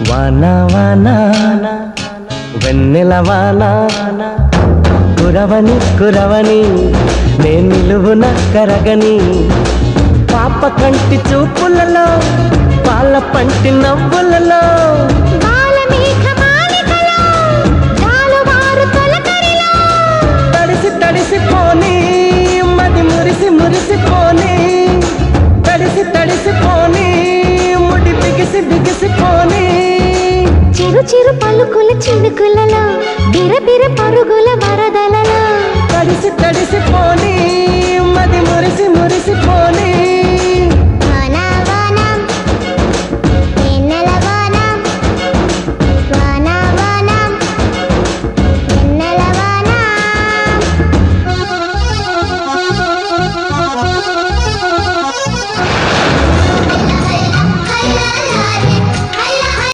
వాన వాన వెన్నెల వాన కురవని కురవని నే నిలువున కరగని పాప కంటి చూపులలో పాల పంటి నవ్వులలో తడిసి తడిసిపోని మది మురిసి మురిసిపోని తడిసి తడిసిపోని ముడి బిగిసి బిగిసిపోని చిరు చిరు పలుకుల చినుకులలో బిరబిర పరుగుల వరదలలో తడిసి తడిసిపోని మది మురిసి మురిసి